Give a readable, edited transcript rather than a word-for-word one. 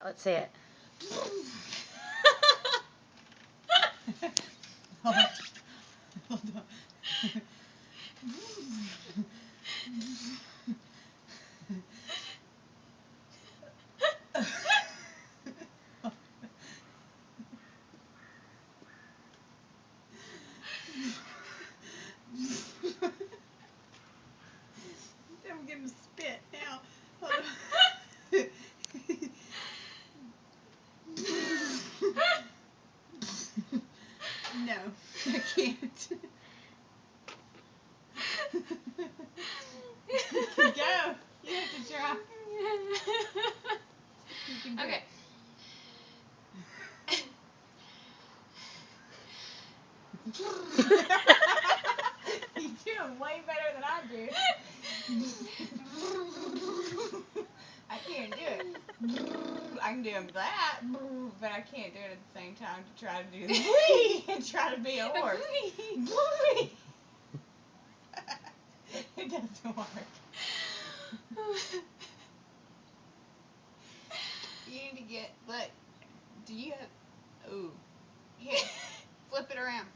Let's see it. Hold on. Hold on. I'm getting spit now. Hold on. No, I can't. Go. You have to try. You can do Okay. You're doing way better than I do. I can't do it. I can do that, but I can't do it at the same time to try to do the wee and try to be a horse. It doesn't work. You need to get, look, do you have, ooh, here, flip it around.